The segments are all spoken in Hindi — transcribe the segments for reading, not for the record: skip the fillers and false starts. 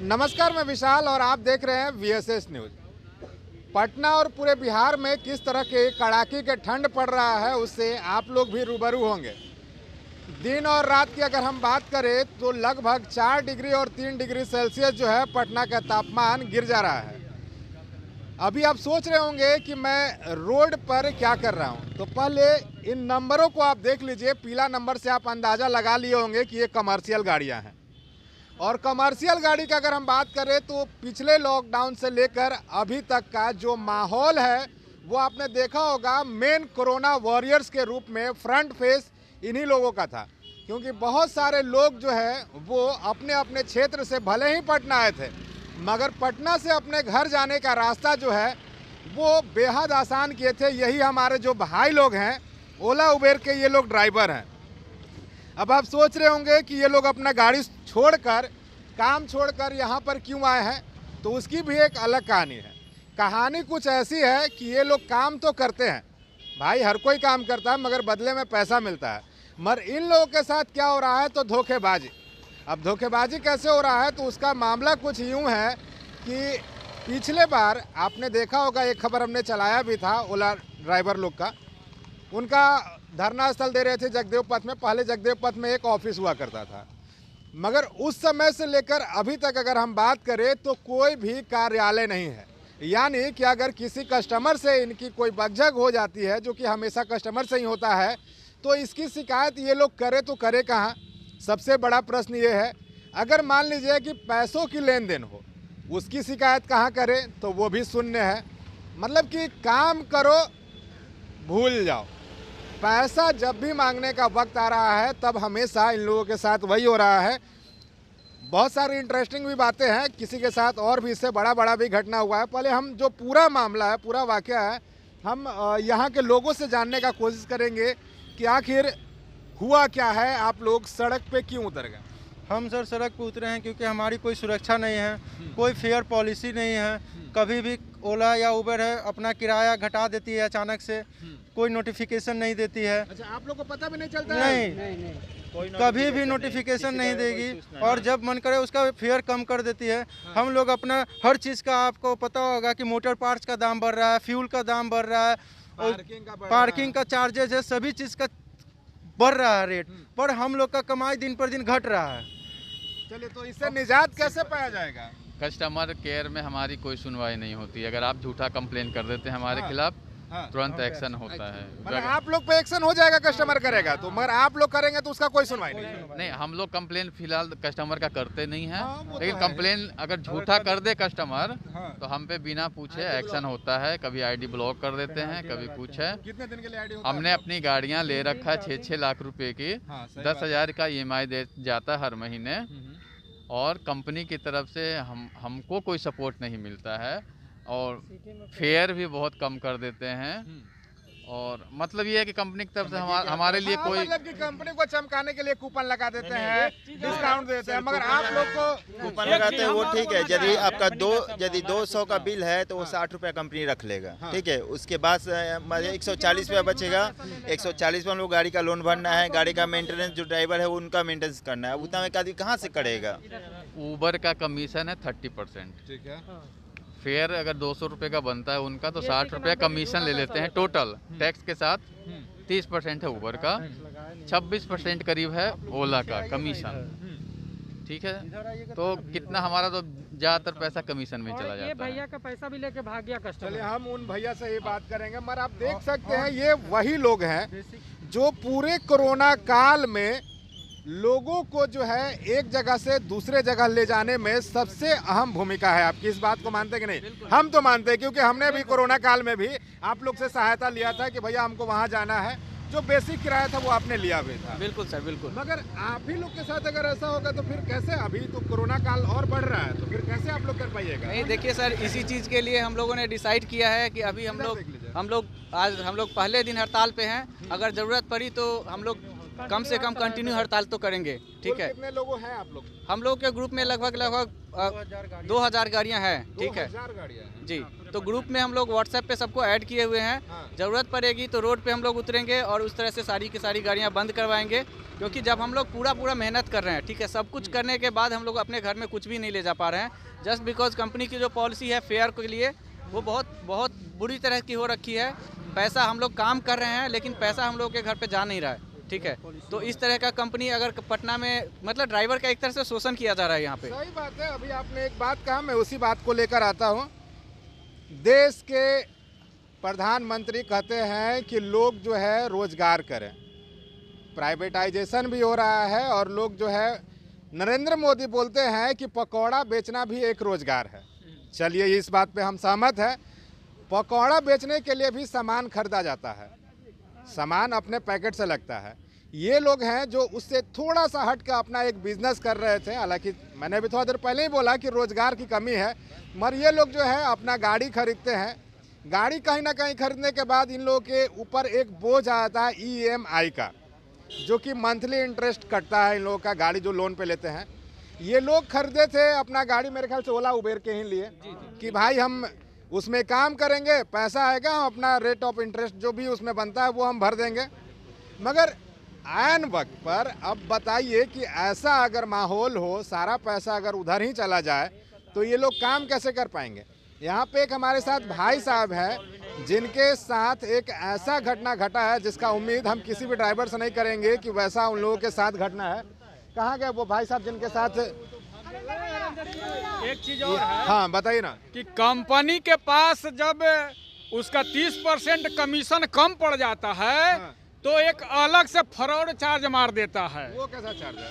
नमस्कार, मैं विशाल और आप देख रहे हैं VSS न्यूज। पटना और पूरे बिहार में किस तरह के कड़ाके के ठंड पड़ रहा है उससे आप लोग भी रूबरू होंगे। दिन और रात की अगर हम बात करें तो लगभग 4 डिग्री और 3 डिग्री सेल्सियस जो है पटना का तापमान गिर जा रहा है। अभी आप सोच रहे होंगे कि मैं रोड पर क्या कर रहा हूं, तो पहले इन नंबरों को आप देख लीजिए। पीला नंबर से आप अंदाज़ा लगा लिए होंगे कि ये कमर्शियल गाड़ियां हैं। और कमर्शियल गाड़ी का अगर हम बात करें तो पिछले लॉकडाउन से लेकर अभी तक का जो माहौल है वो आपने देखा होगा। मेन कोरोना वॉरियर्स के रूप में फ्रंट फेस इन्हीं लोगों का था, क्योंकि बहुत सारे लोग जो है वो अपने अपने क्षेत्र से भले ही पटना आए थे, मगर पटना से अपने घर जाने का रास्ता जो है वो बेहद आसान किए थे। यही हमारे जो भाई लोग हैं, ओला उबेर के ये लोग ड्राइवर हैं। अब आप सोच रहे होंगे कि ये लोग अपना गाड़ी छोड़कर, काम छोड़कर यहाँ पर क्यों आए हैं, तो उसकी भी एक अलग कहानी है। कहानी कुछ ऐसी है कि ये लोग काम तो करते हैं, भाई हर कोई काम करता है, मगर बदले में पैसा मिलता है। मगर इन लोगों के साथ क्या हो रहा है, तो धोखेबाजी। अब धोखेबाजी कैसे हो रहा है, तो उसका मामला कुछ यूँ है कि पिछले बार आपने देखा होगा, एक खबर हमने चलाया भी था ओला ड्राइवर लोग का। उनका धरना स्थल दे रहे थे जगदेव पथ में। पहले जगदेव पथ में एक ऑफिस हुआ करता था, मगर उस समय से लेकर अभी तक अगर हम बात करें तो कोई भी कार्यालय नहीं है। यानी कि अगर किसी कस्टमर से इनकी कोई बकझक हो जाती है, जो कि हमेशा कस्टमर से ही होता है, तो इसकी शिकायत ये लोग करे तो करे कहाँ। सबसे बड़ा प्रश्न ये है, अगर मान लीजिए कि पैसों की लेन देन हो, उसकी शिकायत कहाँ करें, तो वो भी शून्य है। मतलब कि काम करो भूल जाओ, पैसा जब भी मांगने का वक्त आ रहा है तब हमेशा इन लोगों के साथ वही हो रहा है। बहुत सारी इंटरेस्टिंग भी बातें हैं, किसी के साथ और भी इससे बड़ा भी घटना हुआ है। पहले हम जो पूरा मामला है, पूरा वाकया है, हम यहाँ के लोगों से जानने का कोशिश करेंगे कि आखिर हुआ क्या है, आप लोग सड़क पे क्यों उतर गए। हम सर सड़क पर उतरे हैं क्योंकि हमारी कोई सुरक्षा नहीं है, कोई फेयर पॉलिसी नहीं है। कभी भी ओला या उबर है अपना किराया घटा देती है अचानक से, कोई नोटिफिकेशन नहीं देती है। अच्छा, आप लोग को पता भी नहीं चलता नहीं, है? नहीं। कभी भी नोटिफिकेशन नहीं देगी और जब मन करे उसका फेयर कम कर देती है। हम लोग अपना हर चीज़ का, आपको पता होगा कि मोटर पार्ट्स का दाम बढ़ रहा है, फ्यूल का दाम बढ़ रहा है, पार्किंग का चार्जेज है, सभी चीज़ का बढ़ रहा है रेट, पर हम लोग का कमाई दिन पर दिन घट रहा है। चलिए, तो इससे निजात कैसे पाया जाएगा। कस्टमर केयर में हमारी कोई सुनवाई नहीं होती। अगर आप झूठा कंप्लेन कर देते हैं हमारे खिलाफ, तुरंत एक्शन होता है। मतलब आप लोग पे एक्शन हो जाएगा, कस्टमर करेगा तो, मगर आप लोग करेंगे तो उसका कोई सुनवाई नहीं। नहीं, हम लोग कंप्लेन फिलहाल कस्टमर का करते नहीं हैं, वो तो लेकिन है। कंप्लेन अगर झूठा कर दे कस्टमर तो हम पे बिना पूछे एक्शन होता है। कभी आईडी ब्लॉक कर देते हैं, कभी कुछ है। कितने दिन के लिए आईडी? हमने अपनी गाड़ियां ले रखा है 6-6 लाख रुपए की, 10,000 का EMI दे जाता है हर महीने, और कंपनी की तरफ से हमको कोई सपोर्ट नहीं मिलता है, और फेयर भी बहुत कम कर देते हैं। और मतलब ये है कि कंपनी की तरफ से हमारे लिए कोई, मतलब कि कंपनी को चमकाने के लिए कूपन लगा देते हैं, डिस्काउंट देते हैं, मगर आप लोग को कूपन लगाते हैं वो ठीक है। यदि आपका यदि 200 का बिल है तो वो 60 रुपया कंपनी रख लेगा, ठीक है। उसके बाद 140 रुपया बचेगा। 140 में हम लोग गाड़ी का लोन भरना है, गाड़ी का मेंटेनेंस, जो ड्राइवर है उनका मेंटेनेंस करना है। उतना में आदमी कहाँ से करेगा। ऊबर का कमीशन है 30%, ठीक है। फेयर अगर 200 रुपये का बनता है उनका, तो 60 रुपये कमीशन ले लेते हैं टोटल टैक्स के साथ। 30% है ऊबर का, 26% करीब है ओला का कमीशन, ठीक है। तो कितना हमारा तो ज़्यादातर पैसा कमीशन में चला जाता है। भैया का पैसा भी लेके भाग गया कस्टमर। चलिए, हम उन भैया से ही बात करेंगे, मगर आप देख सकते हैं ये वही लोग हैं जो पूरे कोरोना काल में लोगों को जो है एक जगह से दूसरे जगह ले जाने में सबसे अहम भूमिका है। आपकी इस बात को मानते कि नहीं? हम तो मानते हैं, क्योंकि हमने भी कोरोना काल में भी आप लोग से सहायता लिया था कि भैया हमको वहां जाना है। जो बेसिक किराया था वो आपने लिया भी था। बिल्कुल सर, बिल्कुल। मगर आप ही लोग के साथ अगर ऐसा होगा तो फिर कैसे? अभी तो कोरोना काल और बढ़ रहा है, तो फिर कैसे आप लोग कर पाइएगा? नहीं, देखिए सर, इसी चीज़ के लिए हम लोगों ने डिसाइड किया है कि अभी हम लोग आज पहले दिन हड़ताल पे हैं। अगर ज़रूरत पड़ी तो हम लोग कम से कम कंटिन्यू हड़ताल तो करेंगे, ठीक है। कितने लोग हैं आप लोग? हम लोग के ग्रुप में लगभग 2000 गाड़ियाँ हैं, ठीक है 2000 गाड़ियाँ हैं। जी। तो ग्रुप में हम लोग व्हाट्सएप पे सबको ऐड किए हुए हैं। ज़रूरत पड़ेगी तो रोड पे हम लोग उतरेंगे और उस तरह से सारी की सारी गाड़ियाँ बंद करवाएंगे, क्योंकि जब हम लोग पूरा मेहनत कर रहे हैं, ठीक है, सब कुछ करने के बाद हम लोग अपने घर में कुछ भी नहीं ले जा पा रहे हैं, जस्ट बिकॉज कंपनी की जो पॉलिसी है फेयर के लिए वो बहुत बुरी तरह की हो रखी है। पैसा हम लोग काम कर रहे हैं लेकिन पैसा हम लोग के घर पे जा नहीं रहा है, ठीक है। तो इस तरह का कंपनी अगर पटना में, मतलब ड्राइवर का एक तरह से शोषण किया जा रहा है यहाँ पे। सही बात है। अभी आपने एक बात कहा, मैं उसी बात को लेकर आता हूँ। देश के प्रधानमंत्री कहते हैं कि लोग जो है रोजगार करें, प्राइवेटाइजेशन भी हो रहा है, और लोग जो है, नरेंद्र मोदी बोलते हैं कि पकौड़ा बेचना भी एक रोजगार है। चलिए, इस बात पे हम सहमत हैं। पकौड़ा बेचने के लिए भी सामान खरीदा जाता है, सामान अपने पैकेट से लगता है। ये लोग हैं जो उससे थोड़ा सा हट कर अपना एक बिजनेस कर रहे थे। हालांकि मैंने अभी थोड़ा देर पहले ही बोला कि रोजगार की कमी है, मगर ये लोग जो है अपना गाड़ी खरीदते हैं। गाड़ी कहीं ना कहीं खरीदने के बाद इन लोगों के ऊपर एक बोझ आता है EMI का, जो कि मंथली इंटरेस्ट कटता है इन लोगों का, गाड़ी जो लोन पे लेते हैं। ये लोग खरीदे थे अपना गाड़ी, मेरे ख्याल से ओला उबेर के ही लिए, कि भाई हम उसमें काम करेंगे, पैसा आएगा, हम अपना रेट ऑफ इंटरेस्ट जो भी उसमें बनता है वो हम भर देंगे। मगर ऐन वक्त पर अब बताइए कि ऐसा अगर माहौल हो, सारा पैसा अगर उधर ही चला जाए, तो ये लोग काम कैसे कर पाएंगे। यहाँ पे एक हमारे साथ भाई साहब हैं जिनके साथ एक ऐसा घटना घटा है जिसका उम्मीद हम किसी भी ड्राइवर से नहीं करेंगे कि वैसा उन लोगों के साथ घटना है। कहाँ गए वो भाई साहब जिनके साथ? एक चीज और है, हाँ बताइए ना। कि कंपनी के पास जब उसका 30% कमीशन कम पड़ जाता है तो एक अलग से फ्रॉड चार्ज मार देता है। वो कैसा चार्ज है?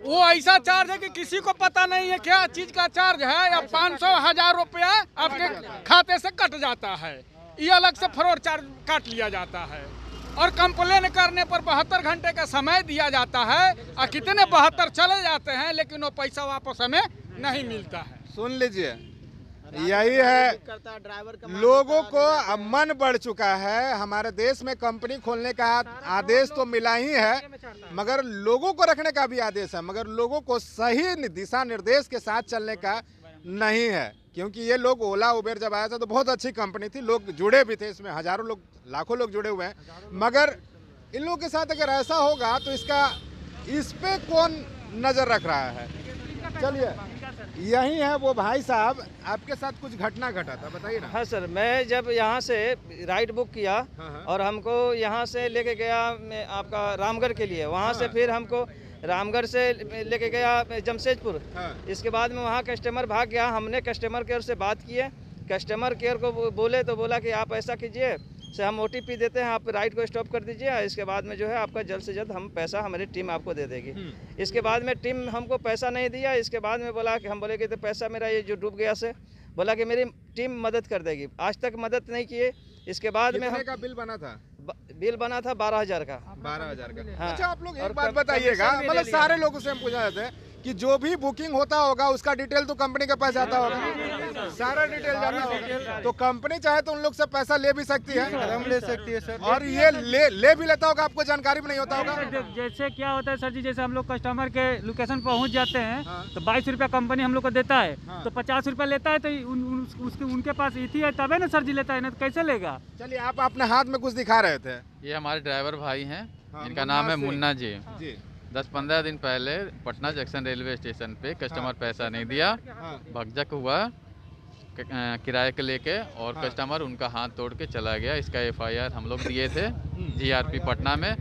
वो ऐसा चार्ज है कि किसी को पता नहीं है क्या चीज का चार्ज है, या 500,000 रुपया आपके खाते से कट जाता है, ये अलग से फ्रॉड चार्ज काट लिया जाता है। और कंप्लेन करने पर 72 घंटे का समय दिया जाता है, और कितने 72 चले जाते हैं लेकिन वो पैसा वापस हमें नहीं मिलता है। सुन लीजिए, यही है, लोगों को अब मन बढ़ चुका है। हमारे देश में कंपनी खोलने का आदेश तो मिला ही है, मगर लोगों को रखने का भी आदेश है, मगर लोगों को सही दिशा निर्देश के साथ चलने का नहीं है। क्योंकि ये लोग, ओला उबेर जब आया था तो बहुत अच्छी कंपनी थी, लोग जुड़े भी थे इसमें, हजारों लोग, लाखों लोग जुड़े हुए हैं। मगर इन लोगों के साथ अगर ऐसा होगा तो इस पे कौन नजर रख रहा है? चलिए, यही है वो भाई साहब, आपके साथ कुछ घटना घटा था, बताइए ना। हाँ सर, मैं जब यहाँ से राइड बुक किया और हमको यहाँ से लेके गया मैं आपका रामगढ़ के लिए, वहाँ से फिर हमको रामगढ़ से लेके गया जमशेदपुर। इसके बाद में वहाँ कस्टमर भाग गया, हमने कस्टमर केयर से बात किए, कस्टमर केयर को बोले तो बोला कि आप ऐसा कीजिए से हम OTP देते हैं, आप राइड को स्टॉप कर दीजिए, इसके बाद में जो है आपका जल्द से जल्द हम पैसा, हमारी टीम आपको दे देगी। इसके बाद में टीम हमको पैसा नहीं दिया। इसके बाद में बोला कि हम बोले कि तो पैसा मेरा ये जो डूब गया से, बोला कि मेरी टीम मदद कर देगी, आज तक मदद नहीं किए। इसके बाद में का बिल बना था? बिल बना था 12,000 का। 12,000 का। हाँ। अच्छा, आप लोग एक बात बताइएगा, मतलब सारे लोगों से हम पूछा जाते हैं कि जो भी बुकिंग होता होगा उसका डिटेल तो कंपनी के पास जाता होगा, सारा डिटेल जाता होगा, तो कंपनी चाहे तो उन लोग से पैसा ले भी सकती है, हम ले सकती है सर। और ये ले भी लेता होगा, आपको जानकारी भी नहीं होता होगा। जैसे क्या होता है सर जी, जैसे हम लोग कस्टमर के लोकेशन पहुंच जाते हैं तो 22 रुपया कंपनी हम लोग को देता है, तो 50 रुपया लेता है, तो उनके पास इथी है तबे ना सर जी लेता है, ना तो कैसे लेगा। चलिए, आप अपने हाथ में कुछ दिखा रहे थे। ये हमारे ड्राइवर भाई हैं, हाँ, इनका नाम है मुन्ना जी। 10-15 दिन पहले पटना जंक्शन रेलवे स्टेशन पे कस्टमर पैसा नहीं दिया, भगजक हुआ किराए के लेके, और कस्टमर उनका हाथ तोड़ के चला गया। इसका FIR हम लोग दिए थे GRP पटना में,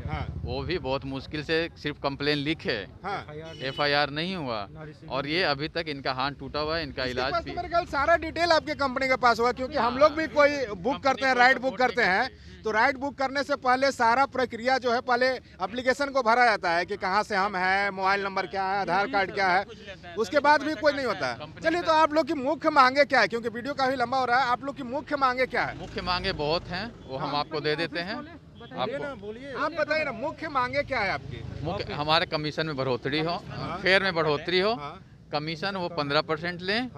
वो भी बहुत मुश्किल से सिर्फ कंप्लेन लिखे, FIR नहीं हुआ, और ये अभी तक इनका हाथ टूटा हुआ है, इनका इलाज भी। मेरे ख्याल सारा डिटेल आपके कंपनी के पास होगा, क्योंकि हम लोग भी कोई बुक करते हैं, राइड बुक करते हैं, तो राइड बुक करने से पहले सारा प्रक्रिया जो है, पहले एप्लीकेशन को भरा जाता है कि कहाँ से हम हैं, मोबाइल नंबर क्या है, आधार कार्ड क्या है, उसके बाद भी कोई नहीं होता है। चलिए, तो आप लोग की मुख्य मांगे क्या है, क्योंकि वीडियो काफी लंबा हो रहा है, आप लोग की मुख्य मांगे क्या है? मुख्य मांगे बहुत हैं, वो हम आपको दे देते हैं। आपको आप बताइए ना, मुख्य मांगे क्या है आपकी? मुख्य हमारे कमीशन में बढ़ोतरी हो, फेयर में बढ़ोतरी हो, कमीशन वो 15% लें,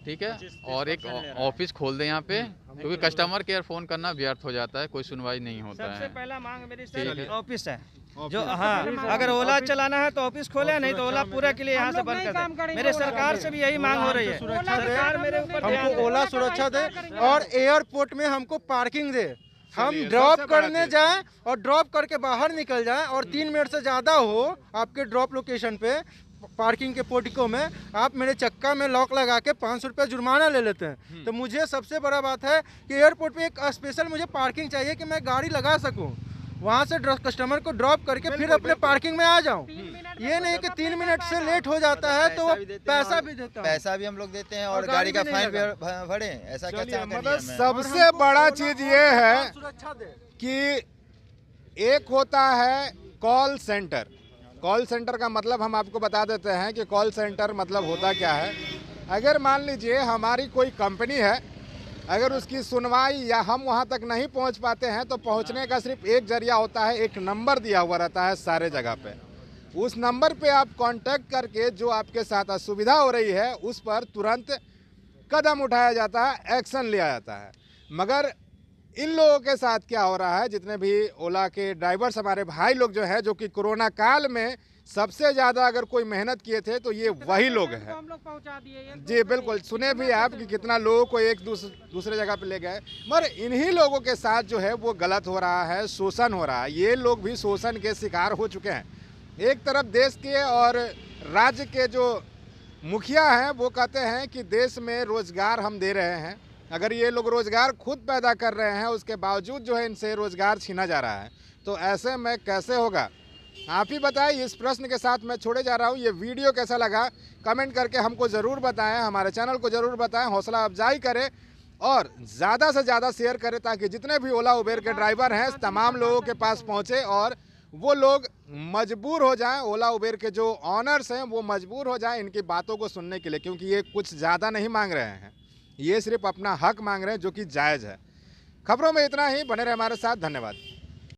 ठीक है, और एक ऑफिस खोल दें यहाँ पे, क्योंकि कस्टमर केयर फोन करना व्यर्थ हो जाता है, कोई सुनवाई नहीं होता है। सबसे पहला मांग मेरी सर ऑफिस है, जो हाँ, अगर ओला चलाना है तो ऑफिस खोले, नहीं तो ओला पूरा के लिए यहाँ से बंद कर दे। मेरे सरकार से भी यही मांग हो रही है, सरकार मेरे ऊपर हमको ओला सुरक्षा दे और एयरपोर्ट में हमको पार्किंग दे। हम ड्रॉप करने जाएं और ड्रॉप करके बाहर निकल जाएं और 3 मिनट से ज़्यादा हो आपके ड्रॉप लोकेशन पे पार्किंग के पोर्टिको में, आप मेरे चक्का में लॉक लगा के 500 रुपये जुर्माना ले लेते हैं। तो मुझे सबसे बड़ा बात है कि एयरपोर्ट पे एक स्पेशल मुझे पार्किंग चाहिए कि मैं गाड़ी लगा सकूं, वहाँ से कस्टमर को ड्रॉप करके फिर अपने पार्किंग में आ जाऊं। ये नहीं कि 3 मिनट से लेट हो जाता है तो वो पैसा भी देता है, पैसा भी हम लोग देते हैं और गाड़ी का फाइन भी भरे। ऐसा क्या चाहते हैं? मतलब सबसे बड़ा चीज ये है कि एक होता है कॉल सेंटर। कॉल सेंटर का मतलब हम आपको बता देते हैं कि कॉल सेंटर मतलब होता क्या है। अगर मान लीजिए हमारी कोई कंपनी है, अगर उसकी सुनवाई या हम वहां तक नहीं पहुंच पाते हैं तो पहुंचने का सिर्फ एक जरिया होता है, एक नंबर दिया हुआ रहता है सारे जगह पे। उस नंबर पे आप कांटेक्ट करके जो आपके साथ असुविधा हो रही है उस पर तुरंत कदम उठाया जाता है, एक्शन लिया जाता है। मगर इन लोगों के साथ क्या हो रहा है, जितने भी ओला के ड्राइवर्स हमारे भाई लोग जो है, जो कि कोरोना काल में सबसे ज़्यादा अगर कोई मेहनत किए थे तो ये वही लोग हैं। जी बिल्कुल, सुने भी आप कि कितना लोगों को एक दूसरे जगह पे ले गए, मगर इन्हीं लोगों के साथ जो है वो गलत हो रहा है, शोषण हो रहा है। ये लोग भी शोषण के शिकार हो चुके हैं। एक तरफ देश के और राज्य के जो मुखिया हैं वो कहते हैं कि देश में रोजगार हम दे रहे हैं। अगर ये लोग रोजगार खुद पैदा कर रहे हैं, उसके बावजूद जो है इनसे रोजगार छीना जा रहा है, तो ऐसे में कैसे होगा? आप ही बताएं। इस प्रश्न के साथ मैं छोड़े जा रहा हूँ। ये वीडियो कैसा लगा कमेंट करके हमको ज़रूर बताएं, हमारे चैनल को ज़रूर बताएं, हौसला अफजाई करें और ज़्यादा से ज़्यादा शेयर करें ताकि जितने भी ओला उबेर के ड्राइवर हैं तमाम लोगों के पास पहुँचे और वो लोग मजबूर हो जाएं, ओला उबेर के जो ऑनर्स हैं वो मजबूर हो जाएं इनकी बातों को सुनने के लिए, क्योंकि ये कुछ ज़्यादा नहीं मांग रहे हैं, ये सिर्फ अपना हक मांग रहे हैं जो कि जायज़ है। खबरों में इतना ही, बने रहे हमारे साथ, धन्यवाद।